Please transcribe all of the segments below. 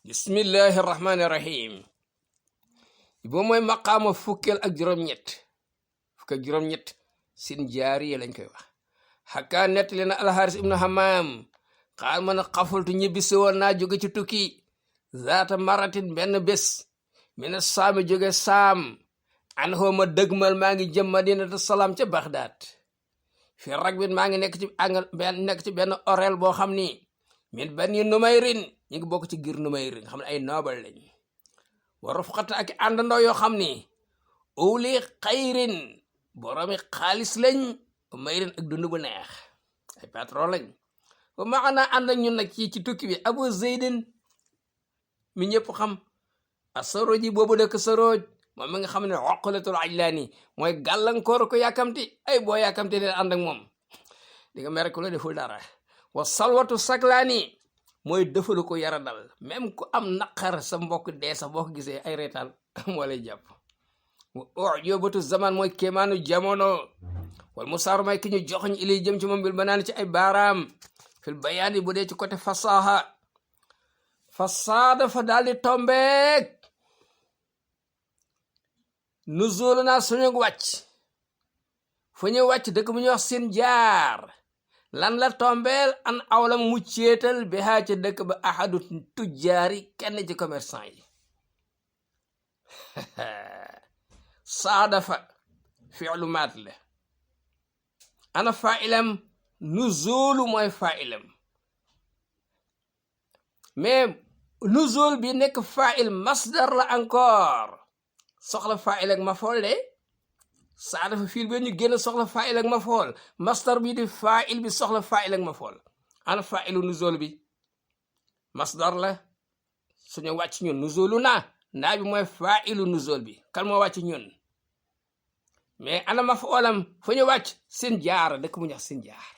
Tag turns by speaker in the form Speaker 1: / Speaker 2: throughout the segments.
Speaker 1: bismillahi rahmaani rahim boo mooy maqaama fukkeel ak juróom-ñett fukk ak juróom-ñett sin jaariya lañ koy wax xakkaa nettali na alxaaris ibnu hamaam xaal man a xafultu ñibbisi woon naa jóge ci tukki zaata maratin benn bés mina saami jóge saam an xooma dëgmal maa ngi jëm madinatu salaam ca baxdaad fi ragbin maa ngi nekk ci benn orel boo xam ni min bani numayrin ñu ngi bokk ci giir numayrin xam ne ay noobal lañ wa rufqata ak àndandoo yoo xam ni uli xayrin boromi xaalis lañ mayrin ak dund bu neex ay patron lañ ba maana ànd ak ñun nag ci tukki bi abu zeydin mi ñëpp xam a sarooji boobu dëkk sarooj moom mi nga xam ne oqalatul ajlaani mooy gàllankoor ko yàkkamti ay boo yàkkamti leen ànd ak moom di nga mere ku la deful dara wa salwatu saklaani mooy defalu ko yara dal même ku am naqar sa mbokk dee sax boo ko gisee ay reetaan moo lay jàpp yóbbatu zaman mooy kéemaanu jamono wal mu saaru may ki ñu joxoñ ili jëm ci moom bil ba naan ci ay baaraam fil bayaani bu dee ci côté fasaha fasaada fa daal di tombeek nuzul naa suñu wàcc fu ñu wàcc dëkk bu ñuy wax seen jaar lan la tombeel an awlam mu ceetal bi haa ca dëkk ba ahadu tujjaari kenn ci commerçant yi saadafa fi'lu maat la ana fa'ilam nuzulu mooy fa'ilam mais nuzul bi nekk fa'il masdar la encore soxla fa'il ak mafool de saadafa fiil bi ñu génn soxla fa'il ak mafool masdar bi di fa'il bi soxla fa'il ak mafool ana fa'ilu nuzul bi masdar la suñu wàcc ñun nuzulu naa bi mooy fa'ilu nuzul bi kan moo wàcc ñun mais ana mafoolam fu ñu wàcc seen jaar dëkk mu ñax seen jaar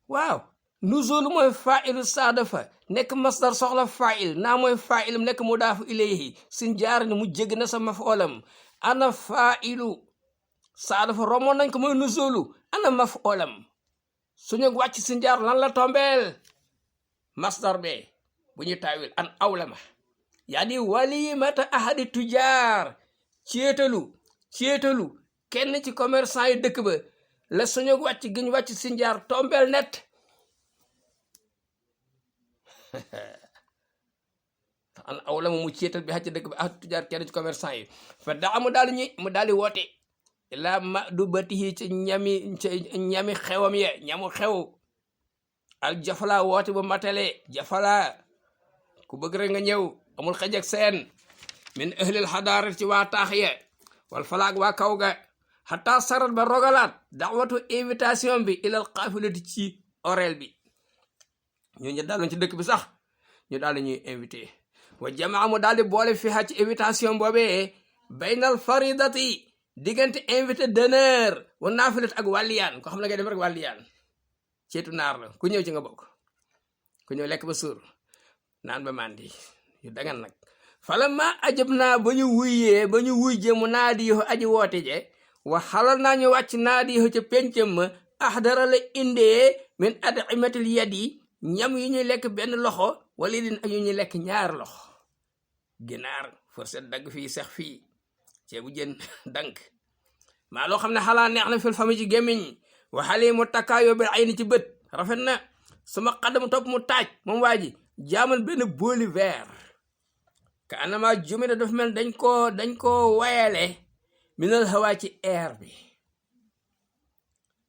Speaker 1: waaw nuzul mooy fa'ilu saadafa nekk masdar soxla fa'il naa mooy fa'il nekk mudaafu ilayhi seen jaar ni mu jégg na sa mafoolam ana fa'ilu saadafa romoon nañ ko mooy nuzulu ana mafoolam suñu wàcc seen jaar lan la tombeel masdar be bu ñu taawil an awlama yaa di walimata ahadi tujaar ceetalu kenn ci commerçant yi dëkk ba la suñu wàcc giñ wàcc si njaar tombeel net an awlama mu ceetal bi xacc dëkk ba ahadi tujaar kenn ci commerçant yi fa daa mu daal di woote ilaa ma du batihi ci ñami xewam ye ñamu xew al jafala woote ba matale jafala ku bëgg rek nga ñëw amul xëj ak seen min ahlil xadaara ci waa taax ya wal falaak waa kaw ga xataa sarat ba rogalaat daawatu invitation bi ilal xaafilati ci orel bi ñu daaloon ci dëkk bi sax ñu daal ñuy invité wa jamaa mu daal di boole fi ci invitation boobee baynal faridati diggante invité d'honneur wa naafilat ak wàlliyaan ko xam ne ngay dem rek wàlliyaan ceetu naar la ku ñëw ci nga bokk ku ñëw lekk ba suur naan ba mandi yu dagan nag fala ma ajab naa ba ñu wuyjee mu naadiyo aji woote je wa xalal naa ñu wàcc naadiyo ca pencam ma ahdara la indee min ad'imatil yadi ñam yu ñuy lekk benn loxo wala din ak yu ñuy lekk ñaar loxo ginaar fourchette dagg fii sex fii ceebu jën dank maa loo xam ne xalaa neex na fil fami ci gémmiñ wa xale mu takkaayoo bi ay ni ci bët rafet na sama xaddam topp mu taaj moom waa ji jaamal benn booli verre ka anama jumida dafa mel dañ ko wayale minal hawa ci air bi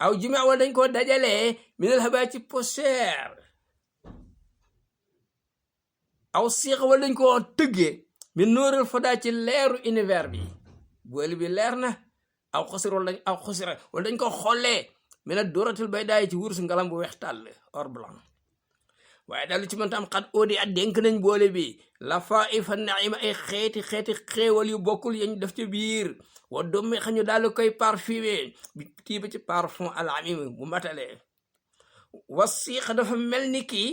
Speaker 1: aw jumi wala dañ ko dajalee minal hawa ci poussière aw siix wala dañ ko tëggee min nóoral fadaa ci leeru univers bi booli bi leer na aw xosira wala dañ ko xollee mina dooratul bay daay ci wursu ngalam bu weex tàll or blanc waaye daal lu ci mënta am xat oodi ak dénk nañ boole bi la fa ifa naima ay xeeti xéewal yu bokkul yañ def ci biir wa dommi xañu daal koy parfumé bi tiiba ci parfum alamim bu matalee wa siix dafa mel ni kii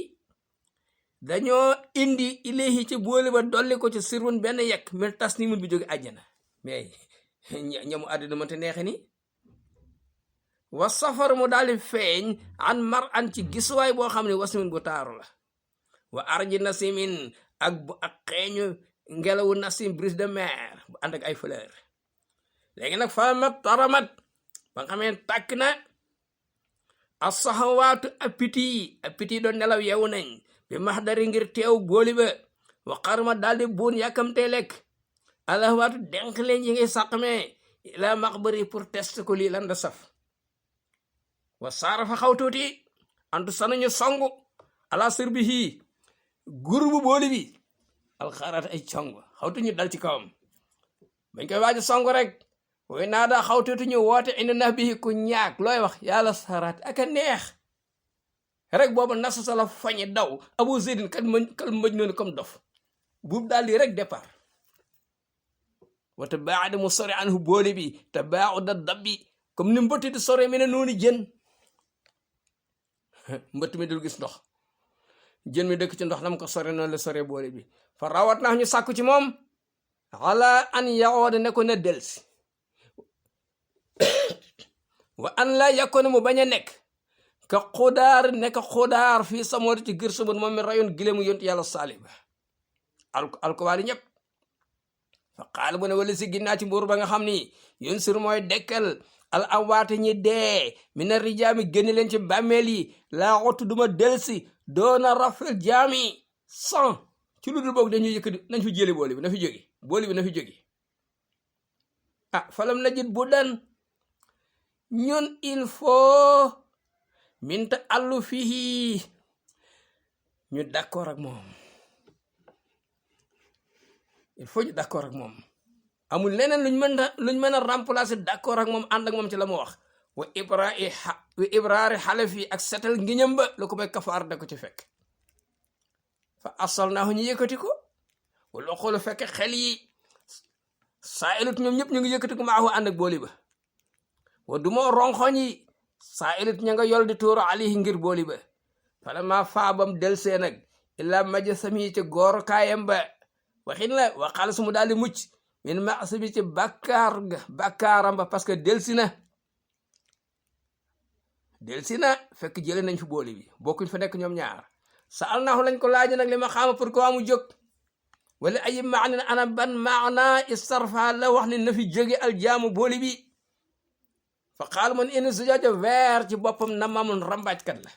Speaker 1: dañoo indi ilayhi ci boole ba dolli ko ci sirwun benn yekk mel tas ni mun bi jóge àjjana mais ñamu àddina mënta neexe ni wa safar mu daal di feeñ an mar an ci gisuwaay boo xam ne wasmin bu taaru la wa arji nasimin ak xeeñu ngelawu nasim brise de mer bu ànd ak ay fleur léegi nag famat taramat ba nga xamee tàkk na asaxawaatu appiti doon nelaw yeewu nañ bi maxdari ngir teew booli ba wa xarma daldi buun yàkkamtee lekk alawaatu denk leen yi ngay sàqmee ila maxbari pour test ko lii lan da saf wa saara fa xaw tuuti antu sanuñu songu ala sirbihi gurbu booli bi alxaaraat ay cong xawtuñu dal ci kawam bañ koy waaji songu rek woy naa daa xawtuñu woote indi nax bi ku ñaak looy wax yàlla saraat ak a neex rek boobu nasu sa la fañi daw abu zeydin kal mëj noonu comme dof buub daal di rek départ wata baadi mu sori anhu booli bi te baaxu da dabbi comme ni mbëtt di sore mi ne noonu jën mbëtt mi dul gis ndox jën mi dëkk ci ndox nam ko sore noonu la sore booli bi fa rawat naa ñu sàkku ci moom ala an yaxooda ne ko na delsi wa an la yakkoon mu bañ a nekk ka xudaar nekk xudaar fii samooti ci gër sabon moom mi rayoon giléemu yontu yàlla saali ba alkowaali ñëpp fa xaal bu ne wala si ginnaa ci mbuur ba nga xam ni yoon sur mooy dekkal al amwaate ñi dee mina rijaami génn leen ci bàmmeel yi laa xottu duma delsi doona rafel jaami san ci lu dul boog dañuy yëkkati nañ fi jële booli bi na fi jóge booli bi na fi jóge ah falam najid bu dan ñun il faut minta allu fii ñu d'accord ak moom il faut ñu d'accord ak moom amul leneen luñ mën a remplacer d'accord ak moom ànd ak moom ci la mu wax wa ibraari xalaf yi ak setal ngiñam ba lu ko may kafaar da ko ci fekk fa asal naahu ñu yëkkati ko wala xoolu fekk xel yi saa ilut ñoom ñëpp ñu ngi yëkkati ko maahu ànd ak booli ba wa du moo ronxoñ yi saa ilut ña nga yol di tuuru alayhi ngir booli ba fala maa faabam del see nag illaa maja sami ci góor kaayam ba waxin la waxaal su mu daal di mucc min maasi bi ci bàkkaaram ba parce que delsi na fekk jële nañ fi booli bi bokkuñ fa nekk ñoom ñaar sa al naahu lañ ko laaja nag li ma xaama pour que waa mu jóg wala ay maanin ana ban maana istarfa la wax ni na fi jóge aljaamu booli bi fa xaal man indi sujaaja weer ci boppam na maamun rambaajkat la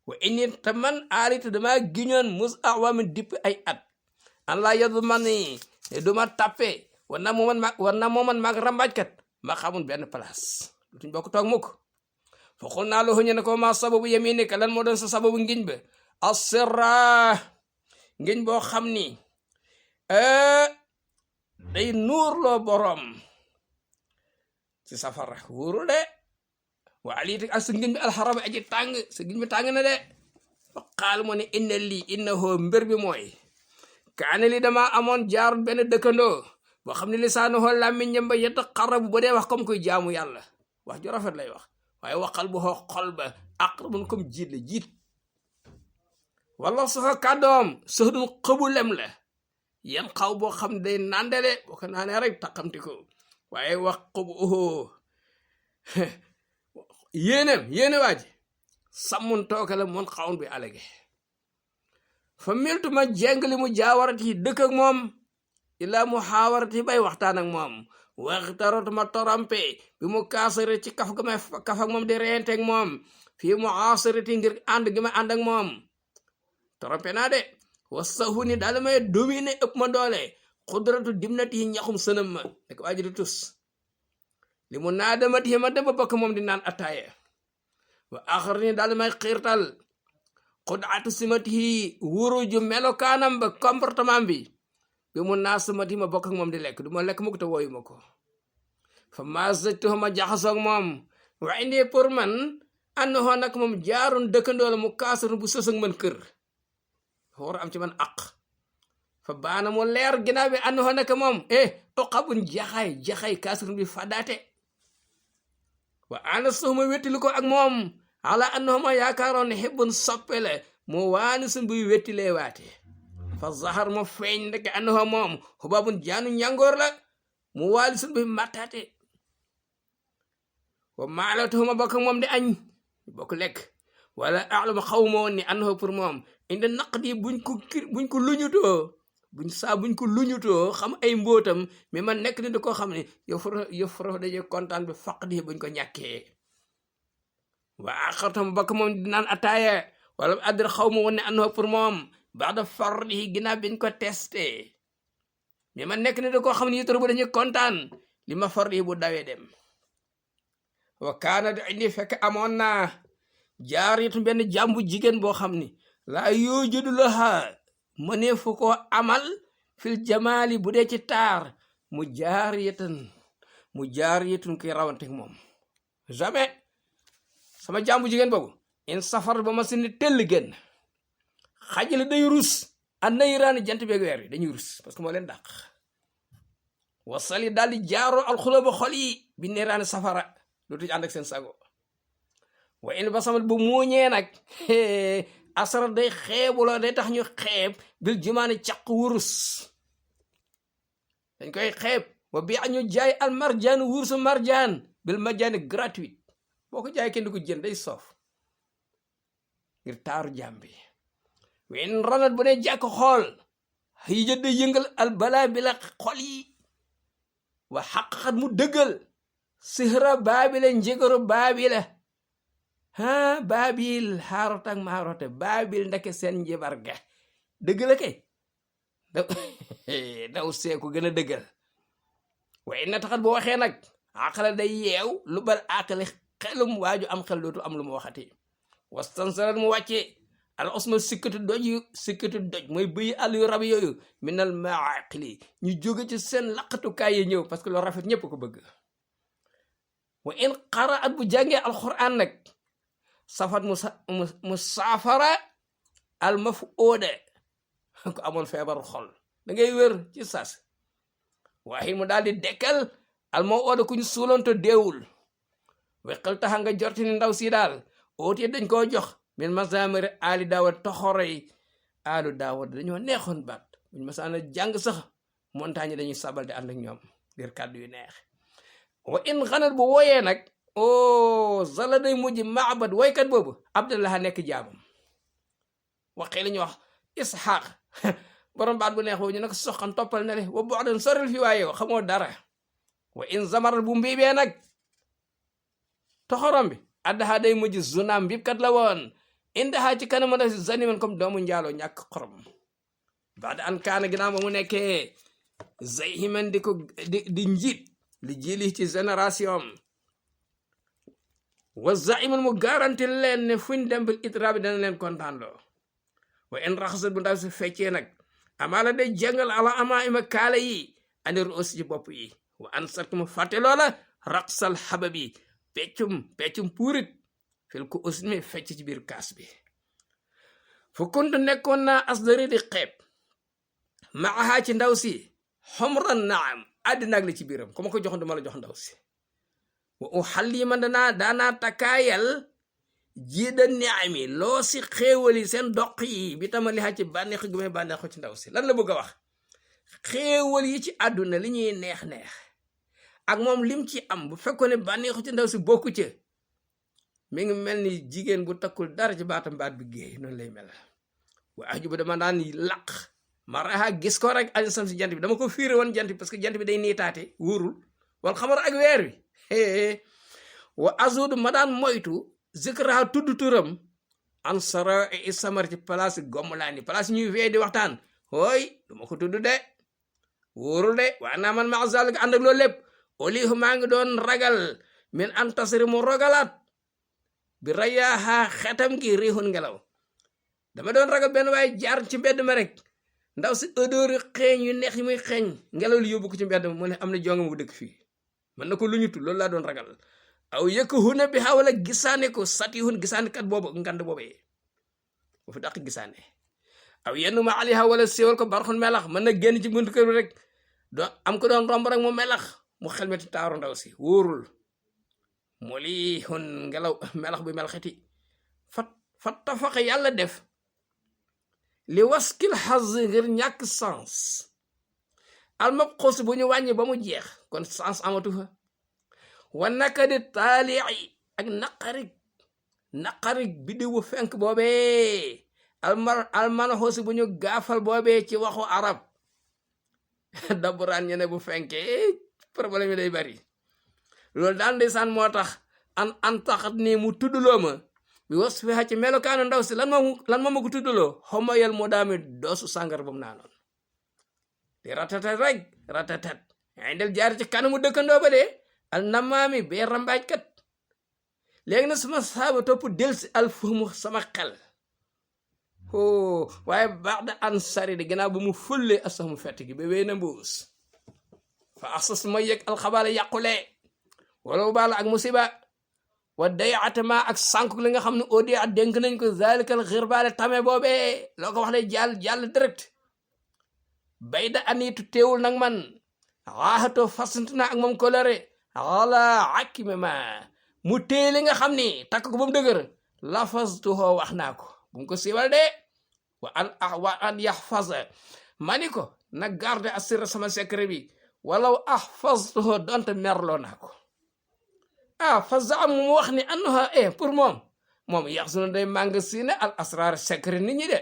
Speaker 1: wa inni te man aalitu dama giñoon mus awamin dipp ay at an laa yadu man ni ne duma tàppe war na mooman maag rambaajkat ma xamul benn place dutuñ bokk toog mukk fa xul naa loxu ñu ne ko ma sababu yaminika lan moo doon sa sababu ngiñ ba asirra ngiñ boo xam ni day nuur loo boroom ci safara wóoru de wa aliiti ak sa ngiñ bi alxarama aji tàng sa ngiñ bi tàng na de fa xaal mu ne innahu mbir bi mooy kaane li dama amoon jaarul benn dëkkandoo boo xam ne lisaanuhu làmmiñam ba yetta xarabu ba dee wax comme koy jaamu yàlla wax ju rafet lay wax waaye waxal bu xol ba aqrabun comme jiit la jiit wala saxa kàddoom sëxdun xëbu lem la yan xaw boo xam ne day nandele boo ko naanee rek taqamti ko waaye wax xëbu yéene waa ji sàmmun tooke la mun xawun bi alage fa miltu ma jengli mu jaawarati dëkk ak moom illaa mu xaawarati bay waxtaan ak moom waxtaratu ma torompe bi mu kaasare ci kaf ak moom di reyante ak moom fii mu asarati ngir ànd gi ma ànd ak moom torompe naa de wasahu ni daal may domine ëpp ma doole xudratu dimnati yi ñaxum sënam ma nekk waa ji di tus li mu naa damati ma dama bokk moom di naan ataaya wa axar ni daal may xiirtal xudatu simati yi wuruju melokaanam ba comportement bi bi mu naa samati ma bokk ak moom di lekk du ma lekk mukk te wooyu ma ko fa masajtuhu ma jaxasoog moom wa indi pour man annahu nag moom jaarun dëkkandoo la mu kaasarun bu sës ak man kër war am ci man aq fa baana mu leer ginnaaw bi annahu nag moom oqabun jaxay kaasarun bi fadaate wa ana suhuma wettilu ko ak moom ala annahu ma yaakaaroon ne xibbun soppele mu waani sun buy wettilee waate fa zahar mo feeñ ndeke annahu moom xubabun jaanu ñangoor la mu waali sun buy mattaate wa maalatuhuma bokk moom di añ bokk lekk wala alamu xawma woon ni annahu pour moom indi naqdi buñ ko luñutoo buñ ko luñutoo xam ay mbóotam mais man nekk ni da koo xam ne yow foro dañuy kontaan bi faq di buñ ko ñàkkee waa xartam bakk moom di naan ataaya wala addir xawma woon ne annahu pour moom ba'da fardihi ginnaaw biñ ko testé mais man nekk ni da koo xam ne yitoro bu dañuy kontaan li ma fardihi bu dawee dem wa kaana di indi fekk amoon naa jaaritu benn jàmbu jigéen boo xam ni laa yoojudu laha mënee fu ko amal fil jamaali bu dee ci taar mu jaariyatun koy rawante moom jamais sama jàmbu jigéen boobu in safar ba ma si ni tell génn xajale day rus an nayraani jant beeg weer yi dañuy rus parce que moo leen dàq wasali daal di jaaroo alxula ba xol yi bi nayraani safara dootuñu ànd ak seen sago wa in basamal bu muuñee nag asara day xeebuloo day tax ñu xeeb bil jumaani caq wurus dañ koy xeeb wa bi ñu jaay al marjaan wurusu marjaan bil marjaani gratuite boo ko jaay kenn du ko jënd day soof ngir taaru jàmbi wa in ranat bu ne jàkk xool yi jëdd yëngal al balaa bi la xol yi wa xaqat mu dëggal sihra baabile njëgaru baabile baabil xaarot ak maarote baabil ndeke seen njibar ga dëgg la kay daw seeku gën a dëggal waaye na taxat bu waxee nag àqala day yeew lu bal àqale xelum waaju am xel dootu am lu mu waxati wastansarat mu wàcce al osma sikkatu doj mooy bëyi àll yu rab yooyu minal maaqili ñu jóge ci seen laqatukaay yi ñëw parce que loolu rafet ñëpp ko bëgg wa in qaraat bu jàngee alquran nag safat mu saafara al mafuuda ko amoon feebaru xol da ngay wér ci sas waaye mu daal di dekkal al mawuuda ku ñu suuloonto deewul weqal taxa nga jorti ni ndaw si daal oote dañ koo jox min masamiri ali daawad toxoroy alu daawad dañoo neexoon baat buñ masaana jàng sax montagne dañuy sabal di ànd ak ñoom ngir kàddu yu neex wa in xanat bu wooyee nag zala day mujj maabad woykat boobu abdallah nekk jaamam waxee la ñuy wax ishaq borom baat bu neex boobu ñu ne ko soxan toppal ne le wa bu'dan soril fi waaye xamoo dara wa in zamaral bu mbiibee nag toxorom bi addaha day mujj zunaam bib kat la woon indaha ci kanama da si zaniman comme doomu njaaloo ñàkk xorom baada an kaana ginnaaw ba mu nekkee zayhiman di njiit li jili ci génération wa zaiman mu garanti leen ne fuñ dem bil itra bi dana leen kontaan loo wa in raxasat bu ndaw si feccee nag amaala day jàngal ala ama ima kaala yi anir aussi ci bopp yi wa an sat mu fàtte loola raqsal xaba bi peccum puurit fil ku usmi fecc ci biir kaas bi fu kuntu nekkoon naa asdari di xeeb maaha ci ndaw si xomran naam àddinaag li ci biiram ku ma ko joxoon duma la jox ndaw si wa u xalli man daanaa takkaayal jiida niami loo si xéewal yi seen doq yi bi tama li xa ci bànneexu gi may bànneexu ci ndaw si lan la bëgg a wax xéewal yi ci àdduna li ñuy neex ak moom lim ci am bu fekkoon ne bànneexu ci ndaw si bokku ca mi ngi mel ni jigéen bu takkul dara ci baatam baat bi géey noonu lay mel wa aju ba dama daan laq ma raxa gis ko rek añ sam si jant bi dama ko fiire woon jant bi parce que jant bi day niitaate wóorul wal xamar ak weer wi wa azud ma daan moytu zikra tudd turam an sara i samar ci place gommlaani place ñuy fee di waxtaan hooy du ma ko tudd de wóorul de waa naa man ma zalik ànd ak loolu lépp olihu maa ngi doon ragal min an tasri mu rogalaat bi rayaaxa xetam gi riixun ngelaw dama doon ragal benn waaye jaar ci mbedd ma rek ndaw si odeur yu xeeñ yu neex yi muy xeeñ ngelaw li yóbbu ko ci mbedd ma mu ne am na jonga mu dëkk fii mën na ko lu ñu tudd loolu laa doon ragal aw yëkk huna bi xawala gisaane ko sati hun gisaane kat boobu ngand boobee bu fi dàq gisaane aw yenn ma aliha wala séwal ko barxun melax mën na génn ci buntu kër bi rek doo am ko doon romb rek mu melax mu xelmeti taaru ndaw si wóorul mu lii hun ngelaw melax bu melxeti fat tafaqa yàlla def li waskil xaz ngir ñàkk sens almab xos bu ñu wàññi ba mu jeex kon sens amatu fa wa naka di taalii ak naqarik naqari biddiwu fenk boobee almanaxoosi bu ñu gaafal boobee ci waxu arab daburaan ñu ne bu fenkee problème yi day bari loolu daal ndeysaan moo tax an taxat nii mu tuddloo ma bi was fi ci melokaanu ndaw si lan moo ma ko tuddloo xomayal moo daami doosu sàngar bu mu naanoon di ratatat rek ratatat del jaar ci kanamu dëkkandoo ba de al namaami bee rambaajkat léegi na sama saaba topp del si alfumu sama xel waaye baax da an sari di gannaaw ba mu fëllee asax mu fett gi ba wéy na mbuus fa asas ma yëg alxabaala yàqule wala baala ak musiba wa day atama ak sànk li nga xam ne audi at dénk nañ ko zalikal xirbaale tame boobee loo ko wax ne jàll direct bay da anitu teewul nag man waaxatoo fasant na ak moom kolore wala akime ma mu téye li nga xam ni takk ko ba mu dëgër lafastuhoo wax naa ko bu mu ko siiwal de wa an yaxfaz ma ni ko na garde asira sama secret bi walaw ahfaztuhoo donte merloo naa ko fa mu wax ni annaha pour moom yaxzunu day magasiine al asrar secret nit ñi de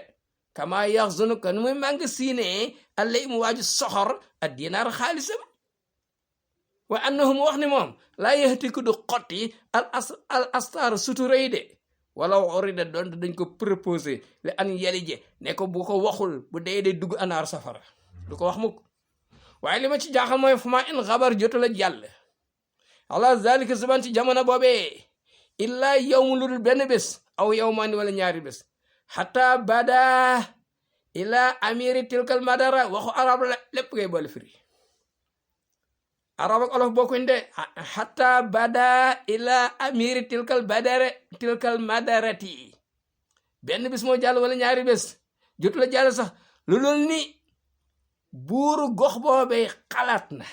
Speaker 1: kama yaxzunu kan muy magasiine allay mu waaju soxor a dinaar xaalisam wa annahu mu wax ni moom laa yahtiku du xotti al astar sutura yi de wala orida doonte dañ ko proposé li an yelije ne ko bu ko waxul bu dee dugg anaar safara du ko wax mukk waaye li ma ci jaaxal mooy fu ma in xabar jotu la jàll ala zalika zaman ci jamono boobee illa yawmu lu dul benn bés aw yawmaani wala ñaari bés xata bada ila amiri tilkal madara waxu arab la lépp ngay boole firi arab ak olof bokkuñ de xata bada ila amiri tilkal madarati benn bés moo jàll wala ñaari bés jotu la jàll sax lu dul ni buuru gox boobee xalaat na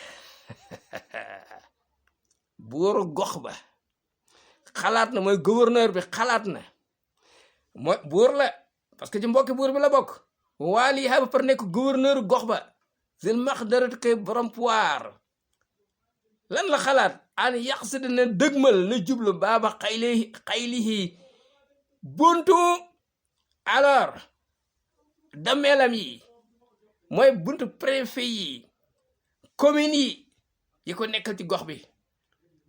Speaker 1: buuru gox ba xalaat na mooy gouverneur bi xalaat na mooy buur la parce que ci mbokki buur bi la bokk waali ba par nekk gouverneur gox ba zil maxdarat kay borom pouvoir lan la xalaat an yàq si dina dëgmal na jublu baaba xaylihi buntu alors dameelam yi mooy buntu préfet yi communes yi ko nekkal ci gox bi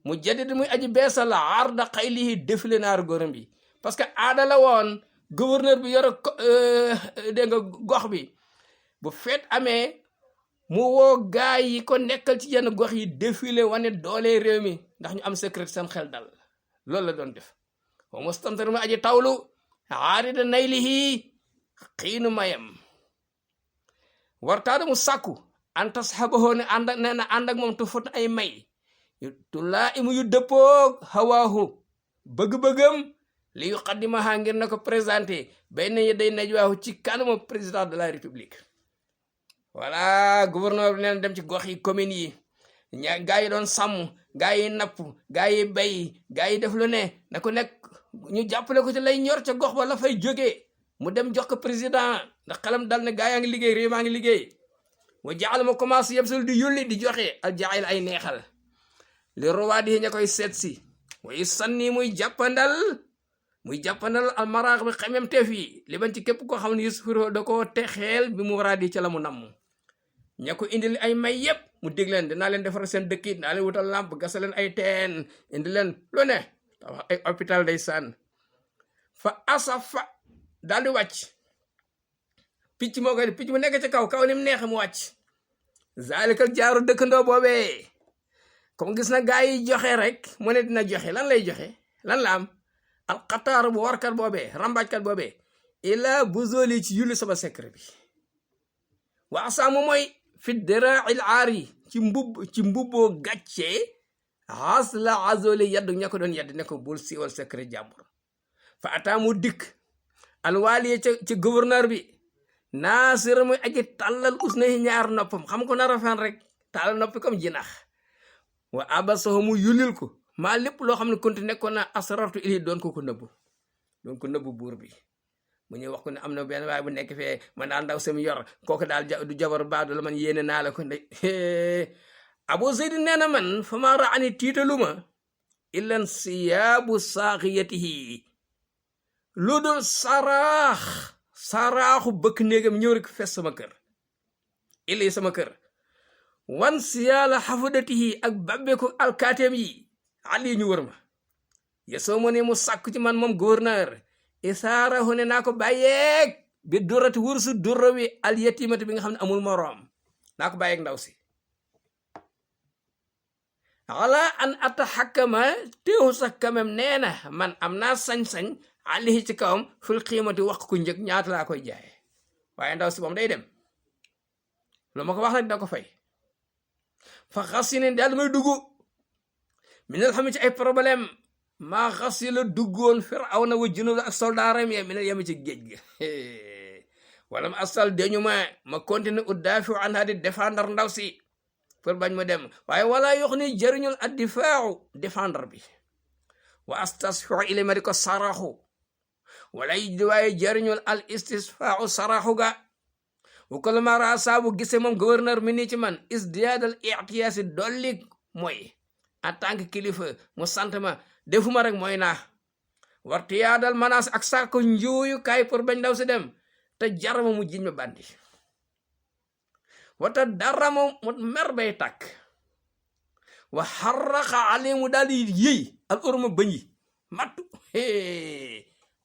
Speaker 1: mu jadid muy aji beesal la arda xaylihi défilé naaru góoram bi parce que aada la woon gouverneur bi yore dégg nga gox bi bu feet amee mu woo gaay yi ko nekkal ci yenn gox yi défilé wane doole réew mi ndax ñu am secret seen xel dal loolu la doon def wa mustamtar mu aji tawlu aarida naylihi xiinu mayam wartaada mu sàkku an tasxabahoo ne ànd ak moom tu fot ay may tu laa imu yu dëppoog hawaahu bëgg-bëggam li yu xaddimaha ngir na ko présenté bay nañu day najwaahu ci kanamu président de la république voilà gouverneur bi neen dem ci gox yi communes yi gaa yi doon sàmm gaa yi napp gaa yi bay gaa yi def lu ne na ko nekk ñu jàppale ko ci lay ñor ca gox ba la fay jógee mu dem jox ko président ndax xelam dal ne gaa yaa ngi liggéey réew maa ngi liggéey mu jaxal ma commencé yëpp sul di yulli di joxe al jaxil ay neexal li rowaat yi ña koy seet si muy sanni muy jàppandal almaraax bi xemem teef yi li ban ci képp koo xam ne Yusuf da ko texeel bi mu waraat yi ca la mu namm ña ko indil ay may yëpp mu dig leen dinaa leen defar seen dëkk yi dinaa leen wutal làmp gasa leen ay teen indi leen lu ne tabax ay hôpital day sànn fa asafa daal di wàcc picc moo koy picc mu nekk ci kaw ni mu neexe mu wàcc zalikal jaaru dëkkandoo boobee comme gis na gaa yi joxe rek mu ne dina joxe lan lay joxe lan la am alxataar bu warkat boobee rambaajkat boobee ila bu zoli ci yulli sama secret bi waa saamu mooy fi dirail aari ci mbubboo gàccee xaas la azoli yaddu ña ko doon yedd ne ko bul siiwal secret jàmbur fa ataamu dikk alwaaliye ci gouverneur bi naasir muy aji tàllal usna yi ñaar noppam xam ko na rafet rek tàllal noppi comme jinax wa abasaho mu yullil ko maa lépp loo xam ne konti nekkoon na asrartu ili doon ko nëbbu buur bi mu ñëw wax ko ne am na benn waaye bu nekk fee man daal ndaw sam yor kooku daal du jabar baadu la man yéene naa la ko ndey Abu Zayd nee na man fa ma raani tiitaluma illan siyaabu saaxiyatihi lu dul saraaxu bëkk néegam ñëw rek fes sama kër ili sama kër wan si yàlla xafudatihi ak babbeeku alkaateem yi ali ñu wër ma yesoo mo ne mu sàkku ci man moom gouverneur isaarahu ne naa ko bàyyeeg bi durati wursu durra wi al yatimati bi nga xam ne amul moroom naa ko bàyyeeg ndaw si ala an ataxakkama teewu sax kamem nee na man am naa sañ-sañ alihi ci kawam ful xiimati wax ku njëg ñaata laa koy jaaye waaye ndaw si moom day dem lu ma ko wax nag dina ko fay fa xas yi ne daal may dugg mi ne xam ci ay problème maa xas yi la duggoon Firawna wa junuud ak soldaaram ya mi ne yem ci géej gi wala ma asal dañu ma continuer uddaafiu anha di défendre ndaw si pour bañ ma dem waaye wala yox ni jëriñul ad difaacu défendre bi wa astasfiu ilay ma di ko saraxu wala waaye jëriñul al istisfaacu saraxu ga bu ko la ma rasa bu gisee moom gouverneur mi nii ci man isdiyaadal itiyaasi dolli mooy en tant que kilifa mu sant ma defuma rek mooy naa wartiyaadal manaas ak sàkko njuuyu kaay pour bañ ndaw si dem te jarama mu jiñ ma bandi wata dara mu mer bay tàkk wa xarraqa ali mu daal di yëy al urma bëñ yi mattu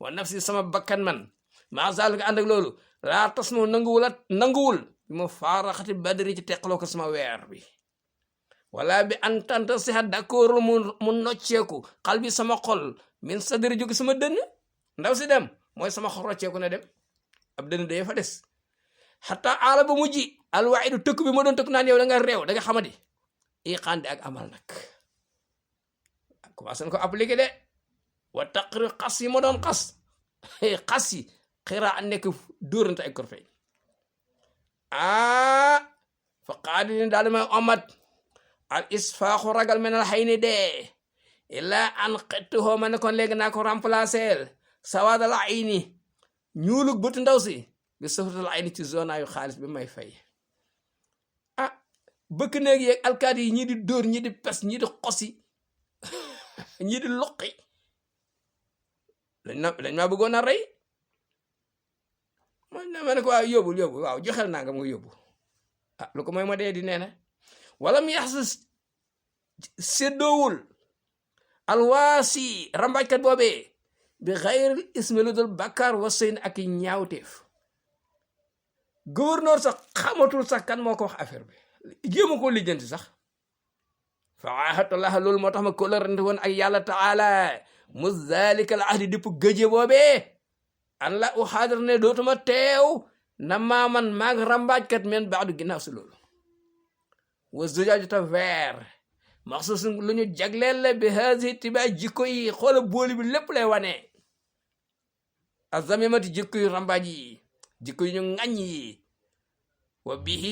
Speaker 1: wa nafsi sama bakkan man maa zalika ànd ak loolu laa tas mo nanguwul bi ma faaraxati badri ci teqaloo ko sama weer bi wala bi antanta siha d'accord mu nocceeku xal bi sama xol min sadri jóge sama dënn ndaw si dem mooy sama xol rocceeku ne dem ab dënn day fa des xataa aala ba mujji alwaidu tëkk bi ma doon tëkk naan yow da nga réew da nga xamadi i xandi ak amal nag commencé na ko appliqué de wa taqri xas yi ma doon xas yi xiraa nekk dóorante ay korfey fa qaadi ni daal may omat al isfaaxu ragal menal xay ni dee illa an xettuhoo ma ne kon léegi naa ko remplacer sawaadal ayni ñuulug bëtu ndaw si bi safratal ayni ci zone yu xaalis bi may fay bëkk néeg yeeg alkaati yi ñii di dóor ñii di pes ñii di xosi ñii di loqi dañ maa bëggoon a rey ma ne ko waaw yóbbul waaw joxel naa nga mu yóbbu lu ko mooy ma dee di nee na wala mu yax sa séddoowul alwaasi rambaajkat boobee bi xayril ismi lu dul bakkaar wasayn ak ñaawteef gouverneur sax xamatul sax kan moo ko wax affaire bi jéema koo lijjanti sax fa ahadullah loolu moo tax ma kóllërante woon ak yàlla taala mu zalika al ahdi dipp gëje boobee an la u xaadar ne dootuma teew na maaman maag rambaajkat men baadu ginnaaw si loolu wa zujaaju ta verre maxsus lu ñu jagleel la bi haasi tibaay jikko yi xoola booli bi lépp lay wane azamimati jikko yu rambaaj yi jikko yu ñu ŋañ yi wa bihi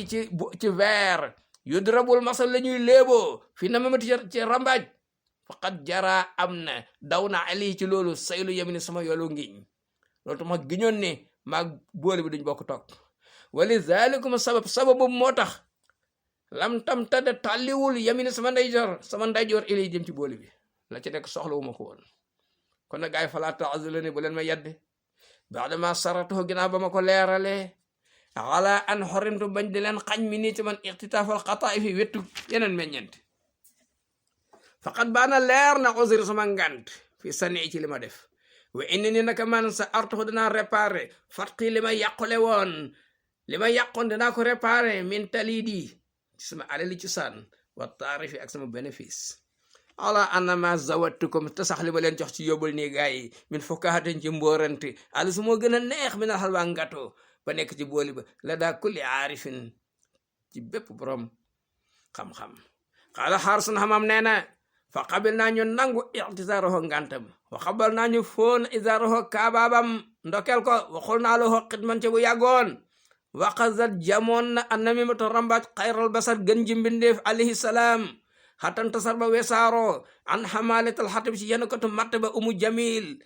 Speaker 1: ci verre yudrabul masal la ñuy léeboo fi na mamati ci rambaaj faqad jara am na daw na ali ci loolu saylu yemini sama yoolu ngiñ loolu tax ma giñoon ne maag booli bi duñ bokk toog wali zalikum sababu moo tax lam tam tadda tàlliwul yamini sama ndeyjoor ilay jëm ci booli bi la ci nekk soxla wu ma ko woon kon nag gaay falaa ta'zuluni bu leen ma yedde ba'da ma saratuhu ginnaaw ba ma ko leeralee ala an xorimtu bañ di leen xañ mi nii ci man ixtitaafal xataay fi wettu yeneen meññent faqat baana leer na usri sama ngant fi sani ci li ma def wa inni ni naka man sa artuxu dinaa réparé fatqi li ma yàqule woon li ma yàqoon dinaa ko réparé min talidi ci sama alali ci saan wa taarifi ak sama bénéfice ala annama zawattukum te sax li ma leen jox ci yóbbul nii gars yi min fukkahaten ci mbóorante ali su moo gën a neex mi na xalwaa ngato ba nekk ci booli ba la daa kulli aarifin ci bépp borom xam-xam xaala xaarsun xamam nee na fa qabil naa ñu nangu ixtisaaraho ngantam wa xabal naa ñu foon isaaraho kaabaabam ndokel ko waxul naa la xo xidman ci bu yàggoon waqazat jamoon na annamimatu rambaaj xayral basar gën ji mbindeef alayhi salaam xatan tasar ba wesaaro an xamaalatal xatab ci yenn kotu matt ba umu jamil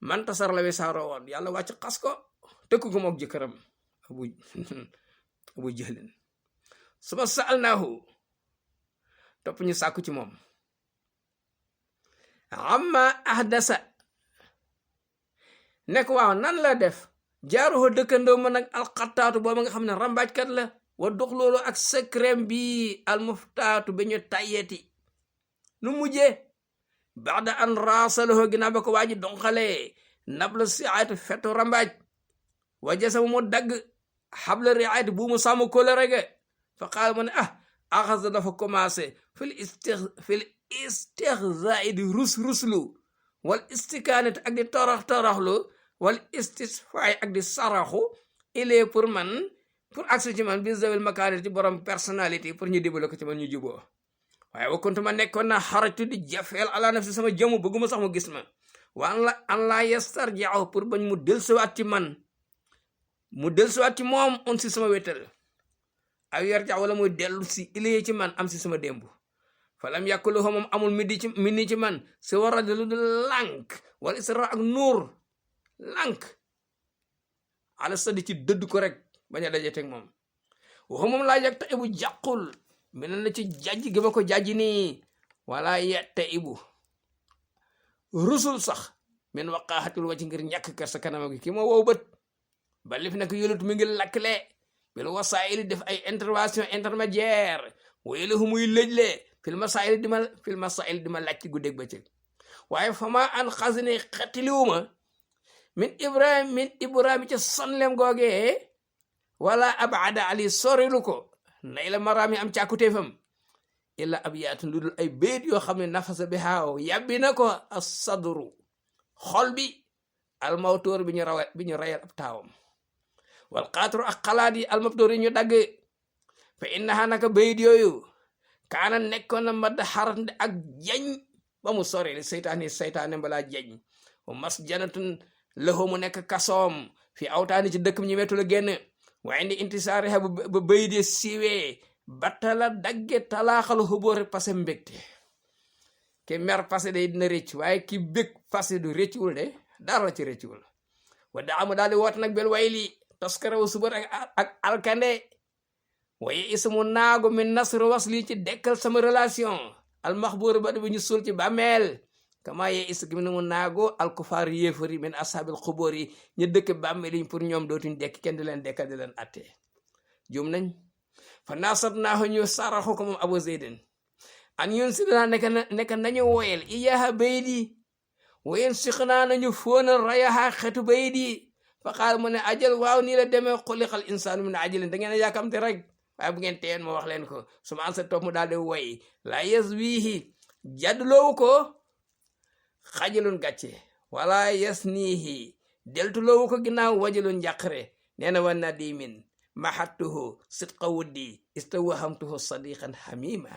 Speaker 1: man tasar la wesaaro woon yàlla wàcc xas ko tëkk ko mook jëkkëram abu jahlin suma saalnaahu topp ñu sàkku ci moom amma ahdasa nekk waaw nan la def jaaruxoo dëkkandoo ma nag alxattaatu booba nga xam ne rambaajkat la wa dox loolu ak secret bi almuftaatu ba ñu tayyeti nu mujjee baxda an raasalohoo ginnaaw ba ko waaji donxalee nabla siaati fetu rambaaj waja sama mu dagg xabla riaati bu mu sàmm kóllëre ga fa qaal mu ne axasa dafa commencé fil istixzaai di ruslu wal istikaanati ak di toroxlu wal istisfaay ak di saraxu ilee pour accès ci man bi zawil makaanati ci borom personnalité pour ñu dibale ko ci man ñu juboo waaye wakkuntu ma nekkoon na xaratu di jafeel ala nafsi sama jëmu bëgguma sax mu gis ma wa an la yastarjiahu pour bañ mu dellusiwaat ci man mu dellusiwaat ci moom on si sama wétal aw yarja wala muy dellu si ilee ci man am si sama démb falam yàkkuluhu moom amul mi ci man si war a lu dul lànk wala isra ak nuur lànk ala sadi ci dëdd ko rek bañ a dajeteeg moom waxu moom laa yeg ta ibu jàqul mel na ci jajj gi ma ko jajj nii wala yette ibu rusul sax min waqaaxatul wa ci ngir ñàkk kër sa kanama gi ki ma wow bët ba lif nak yulut mi ngi lakkle bil wasaili def ay intervention intermédiaire wayelu muy lëjle fil masail di ma làcc guddeeg bëccëg waaye fama an xasini xetiliwuma min ibrahim ca sonlem googee wala abada ali sorilu ko nay la maraam yi am càkkuteefam illa ab yaatun lu dul ay béet yoo xam ne nafasa bi xaaw yàbbi na ko asadru xol bi almawtóor bi ñu rayal ab taawam wal xaatru ak xalaat yi almabtóor yi ñu dagg fa innaha naka béyit yooyu kaana nekkoon na mbadd xarande ak jañ ba mu sori li seytaane balaa jañ wa mas janatun lëxoo mu nekk kasoom fi awtaani ci dëkkam ñi wetu la génn waaye ndi intisaari xa ba béyit yi siiwee battala dagge talaaxal xubóore passé mbégte ki mer passé day dina rëcc waaye ki bég passé du rëccuwul de dara la ci rëccuwul wa daamu daal di woot nag bel way li toskaraw subar ak alkande waye ismu naago min nasr wasli ci dekkal sama relation almaxbuur ba bi ñu suul ci bàmmeel kama ye is gi mu naago alkufaar yéefari min ashabil xubóor yi ñu dëkk bàmmeel yi pour ñoom dootuñ dekk kenn di leen dekkal di leen atte jum nañ fa nasat naaxo ñu saraxu ko moom abu zeydin an yun si danaa nekk nañu woyel iyaha bayit yi wayen siqnaa nañu fóonal rayaha xetu bayit yi fa xaal mu ne ajal waaw nii la demee xuliqal insaanu min ajalin da ngeen a yàkkamte rek waaye bu ngeen teen ma wax leen ko su ma ansa topp mu daal di woy la yes wiihi jadduloowu ko xajalun gàcce wala yes niihi deltuloowu ko ginnaaw wajalun njàqare nee na wan na dimin mahattuhu sidqa wuddi istawahamtuhu sadiqan hamima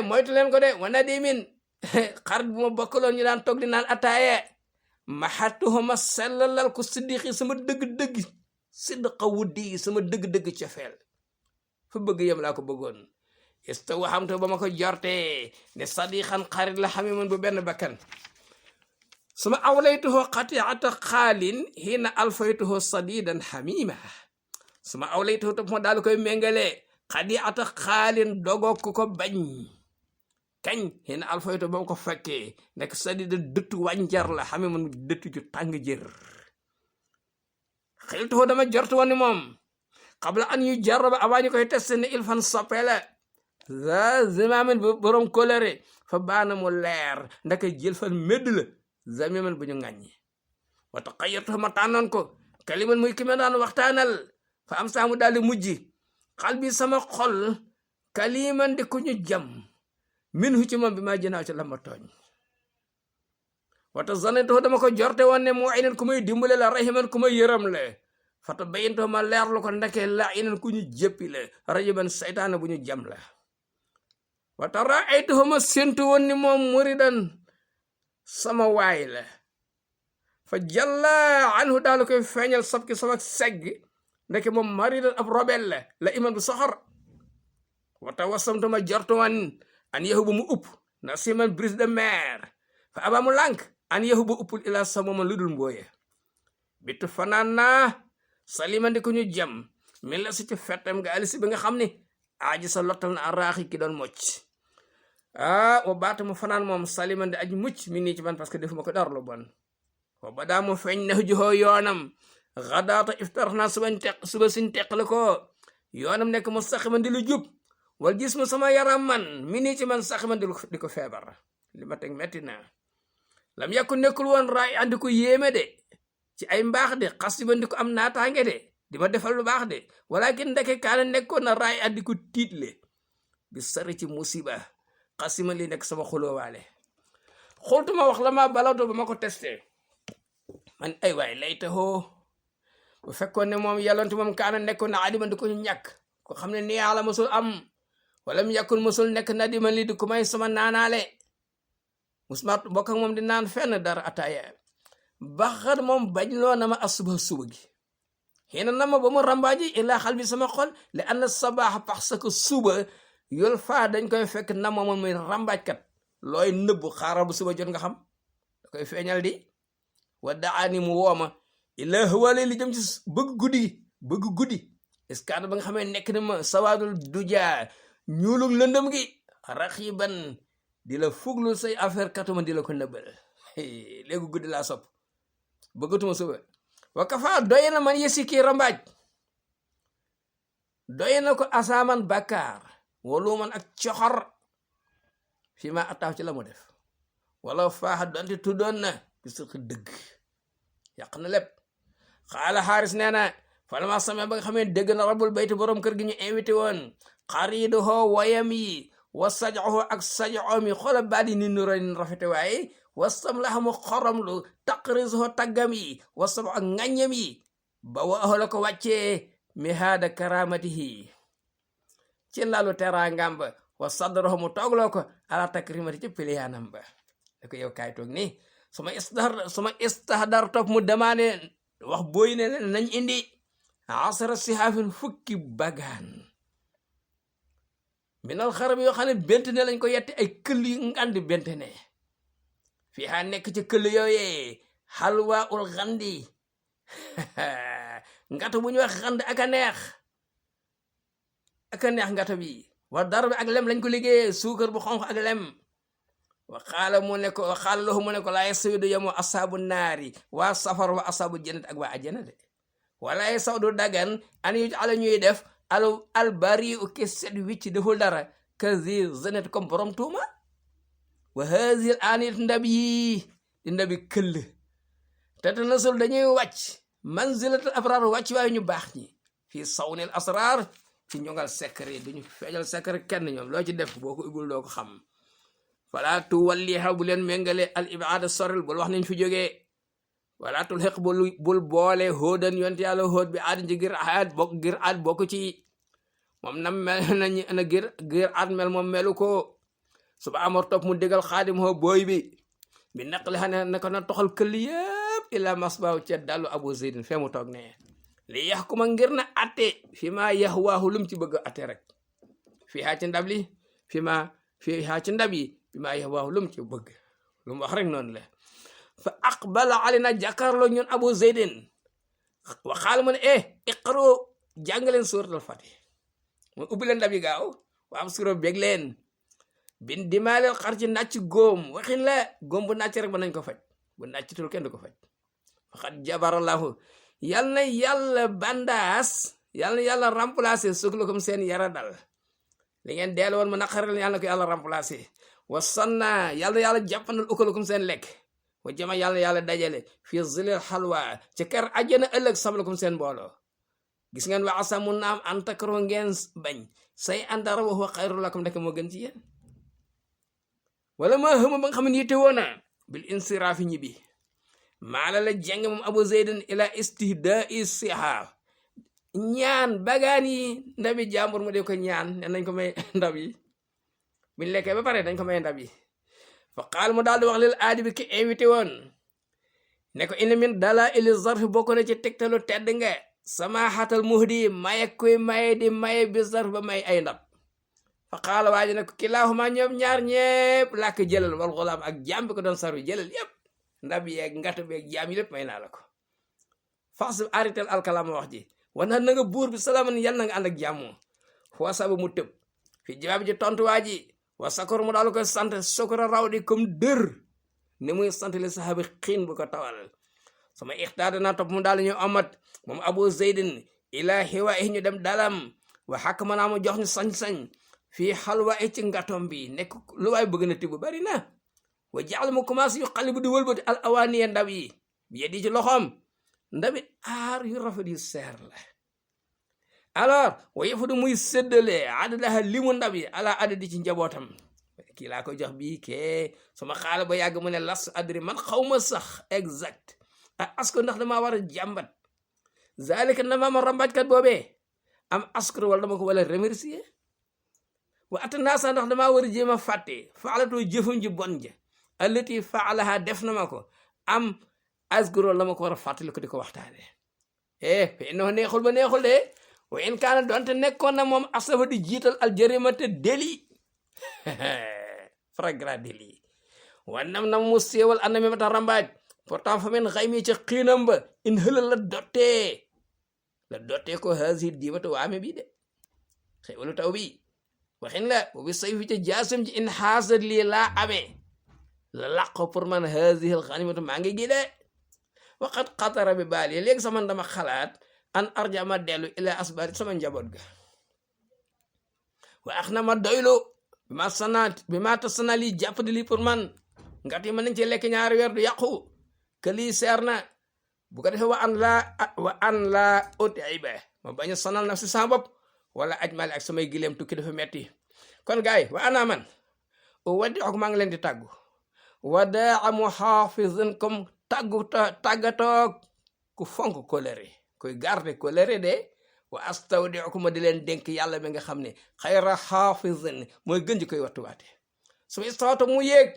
Speaker 1: moytu leen ko de wan na dimin xarit bu ma bokkaloon ñu daan toog di naan ataaye mahattuhu ma sellalal ko siddiqi sama dëgg-dëgg sidqa wuddi sama dëgg-dëgg cofeel fa bëgg yam laa ko bëggoon istawahamtuhu ba ma ko jorte ne sadiqan xarit la hamiman bu benn bakkan suma awlaytuhu qati'ata xaalin hina alfaytuhu sadidan hamima suma awlaytuhu topp ma daal koy méngale qati'ata xaalin dogok ko bañ kañ hina alfaytuhu ba ma ko fekkee nekk sadida dëttu wànjar la hamiman dëttu ju tàng jër xiltuhu dama jortu woon ni moom qabla an yu jarraba avant ñu koy testé ne il fan soppele za zimamin borom kolere fa baana mu leer ndaka jël fan médd la zamiman bu ñu ŋàññi wata xayyatu ma tànnoon ko kaliman muy ki ma daan waxtaanal fa am saamu daal di mujj xal bi sama xol kaliman di ku ñu jam min hu ci moom bi maa jënaaw ci la ma tooñ wata zanetoo dama ko jorte woon ne moo aynen ku may dimbale la rahiman ku may yërëm le fata bayintoo ma leerlu ko ndake la aynen ku ñu jëppi le rajiban saytaane bu ñu jam la wata raaytuhu ma séntu woon ni moom muridan sama waay la fa jalla anhu daal koy feeñal sabki sama segg ndeke moom maridan ab robel la iman bu soxor wata wasamtu ma jortu woon an yehu bu mu upp na siman brise de mer fa aba mu lànk an yehu bu uppul ila sama ma ludul mbooye bitu fanaan naa saliman di ko ñu jam min la si ci fettam nga alisi bi nga xam ni aaji sa lottal na a raaxi ki doon mocc wa baata mu fanaan moom saliman di aji mucc mi nii ci man parce que defuma ko dara lu bon wa badaa mu feeñ na juhoo yoonam xadaata iftarax naa suba sin teqale ko yoonam nekk mu saximan di lu jub wal gis mu sama yaram man mi nii ci man saximan di ko feebar li ma teg metti na lam yàkku nekkul woon raay andi ko yéeme de ci ay mbaax de xas di di ko am naataange de di ma defal lu baax de walakin ndeke kaana nekkoon na raay andi ko tiitle bi sari ci musiba xasima li nekk sama xuloowaale xultuma wax la ma balawto ba ma ko testé man ay waay laytahoo bu fekkoon ne moom yàllantu moom kaana nekkoon na adiman di ko ñàkk ko xam ne ni yàlla mosul am wala mu yàkkul mosul nekk na diman li di ko may sama naanaale musma bokk ak moom di naan fenn dara ataaya baxat moom bañ loo na ma asuba gi xëy na ma ba mu rambaaji ilaa xal bi sama xol li anna sabaax parce que suba yol faa dañ koy fekk na ma moom muy rambaajkat looy nëbbu xaaral bu suba jot nga xam da koy feeñal di wa daani mu wooma ilaa hawale li jëm ci bëgg guddi est-ce que ba nga xamee nekk na ma sawaadul dujaa ñuulug lëndëm gi raxiban di la fuglu say affaire katuma di la ko nëbbal léegi guddi laa sopp bëggatuma suba wa kafa doy na man yesi kii rambaaj doy na ko asaaman bakkaar walu man ak coxor fi ma attaaw ci la mu def wala faaxa donte tuddoon na bisu dëgg yàq na lépp xaala xaaris nee na falama sama ba nga xamee dégg na rabul bayti borom kër gi ñu invité woon xariiduhoo woyam yi wa sajoxoo ak sajoxoom yi xoola baat yi ni nuro ni rafete waaye wasam laxamu xoromlu taqrisoo taggam yi wasam ak ŋàññam yi ba wa la ko wàccee mihaada karamatihi ci lalu teraangam ba wa sadroho mu toogloo ko ala takrimati ci piliyaanam ba da ko yow kaay toog ni suma istahdar topp mu demandé wax booy ne nañ indi asara sihaafin fukki bagaan minal xarab yoo xam ne bent ne lañ ko yetti ay këll yu ngandi bent ne fii xaa nekk ci këll yooyee xalwa ul xandi ngato bu ñu wax xand aka neex ngato bi wa dara bi ak lem lañ ko liggéeyee suukar bu xonq ak lem wa xaala lahu mu ne ko laa yastawi du yemoo asaabu naari waa safar wa asaabu jannat ak waa ajjana de wala saw du dagan an yu ala ñuy def albari u ke set wicc deful dara kasi zenet comme borom tuuma wa hasil anit ndab yi di ndabi këll te nasul dañuy wàcc manzilatul abrar wàcc waaye ñu baax ñi fii sawnil asrar ci ñongal secret duñu feejal secret kenn ñoom loo ci def boo ko ubul doo ko xam fala tu walliha bu leen méngale al ibada sorel bul wax nañ fi jógee wala tul xeq bul boole hóodan yonte yàlla hóod bi aad ci gir aad bokk ci moom nam mel nañ na gir aad mel moom melu ko suba amor topp mu dégal xaadim hoo booy bi naqli xane nako na toxal këll yëpp ila masbaaw ca dalu abu zeydin fee mu toog ne li yax kuma ngir na atte fi ma yax waaxu lum ci bëgg atte rek fii xaa ci ndab li fii xaa ci ndab yi bi ma yax waaxu lum ci bëgg lu mu wax rek noonu la fa aqbala alina jàkkaarloo ñun abu zeydin waxaal mu ne iqro jàngaleen suratul fatih mu ubbi leen ndab yi gaaw wa am suro bég leen bin dimaaleel xar ci nàcc góom waxin la góom bu nàcc rek ba nañ ko faj bu nàccitul kenn du ko faj faqad jabarallahu yal na yàlla bandaas yal na yàlla remplacé suklukum seen yara dal li ngeen deel woon mu naqaral yal na ko yàlla remplacé wa sanna yal na yàlla jàppandal ukulukum seen lekk wa jama yàlla dajale fii zilil xalwa ci kër àjjana ëllëg sablakum seen mbooloo gis ngeen wa asa mun na am an takroo ngeen bañ say andara wa huwa xayru lakum ndeke moo gën ci yéen wala ma xëma ba nga xam ne yitte woona bil insiraafi ñibbi maala la jeng moom abu zeydin ila istihdaai siha ñaan bagaan yi ndabi jàmbur mu de ko ñaan ne nañ ko may ndab yi buñ lekkee ba pare dañ ko may ndab yi fa qaal mu daal di wax lil aadi bi ki invité woon ne ko ina min dala ili zarfi bokk na ci tegtalu tedd nga sama xatal muhdi maye kuy maye di maye bi zarf ba may ay ndab fa qaala waaji ne ko kilaahuma ñoom ñaar ñépp làkk jëlal wal xulaam ak jaam bi ko doon sarwi jëlal yépp ndab yeeg ngata beeg jaam yi lépp may naa la ko fax aritel alkalaama wax ji wana na nga buur bi salaaman yal na nga ànd ak jàmm foo sabu mu tëb fi jawaab ji tontu waa ji wa sakor mu daal koy sant sokora raw di comme dër ni muy sant li saxaabi xiin bu ko tawal sama ixtaada naa topp mu daal ñu amat moom Abu Zeydin ila xiwa ñu dem dalam wa xàkk ma naa mu jox ñu sañ-sañ fii xalwa ci ngatom bi nekk lu waay bëgg na tibb bari na wa jaal mu commencé yu xali bu di wëlbati al awaaniya ndab yi bi yeddi ci loxoom ndabi aar yu rafet yu seer la alors wa yëfudu muy séddale adadaha limu ndab yi ala adadi ci njabootam kii laa ko jox bii kee sama xaala ba yàgg mu ne las adri man xawma sax exact asko ndax damaa war a jàmbat zalika na maama rambaajkat boobee am askar wala dama ko wala remercier wa atanaasa ndax damaa war a jéem a fàtte faalatoo jëfam ji bon ja allati faalaha def na ma ko am askar wala dama ko war a fàttali ko di ko waxtaane fe innahu neexul ba neexul de wa in kaana doonte nekkoon na moom asafa di jiital al jarimate délit flagrant délit wa nam mu séewal anna mi mata rambaaj pourtant fa men xay mi ca xiinam ba in hëlal la dottee ko haasi diimata waame bi de xëy walu taw bi waxin la bu bi say fi ca jaasam ci in xaasat lii laa amee la làqo pour man haasi al xanimatu maa ngi gi de waqat xatara bi baal yi léegi sama dama xalaat an arja ma dellu ila asbaari sama njaboot ga wa ax na ma doylu bi ma tasana lii jàppandi lii pour man ngat yi mën nañ ci lekk ñaari weer du yàqu que lii seer na bu ko defee wa an laa utiba ma bañ a sonal naf si sama bopp wala ajmali ak samay gileem tukki dafa metti kon gaay wa ana man waddi ok maa ngi leen di tàggu wadaa muhafizin comme tàggatoog ku fonk colère koy garde colère de wa astawdi'ukum ma di leen dénk yàlla bi nga xam ne xayra xaafizin mooy gën ji koy wattuwaate su istawata mu yéeg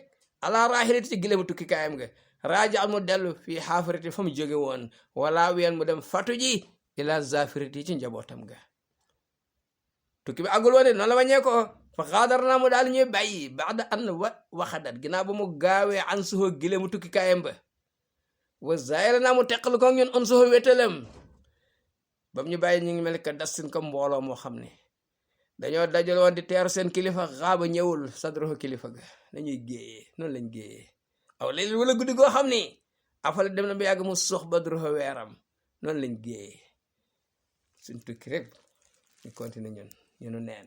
Speaker 1: ala rahilati ci gileemu tukki kaayam nga raja mu dellu fii xaafirati fa mu jóge woon wala ween mu dem fatu ji ila zafirati ci njabootam ga tukki bi agul woon noonu la wàññee ko fa xaadar naa mu daal ñuy bàyyi baada an waxadat ginnaaw ba mu gaawee an suho gileemu tukki kaayam ba wa zayla naa mu teqal ko ñun on suho wétalam bam ñu bàyyi ñu ngi mel ka dastin ko mbooloo moo xam ne dañoo dajal woon di teeru seen kilifa xaaba ñëwul sadroho kilifa ga nañuy géeyee noonu lañ géeyee aw léegi wala guddi goo xam ni afale dem na ba yàgg mu sox badroho weeram noonu lañ géeyee suñ tukki rek ñu continuer ñunu neen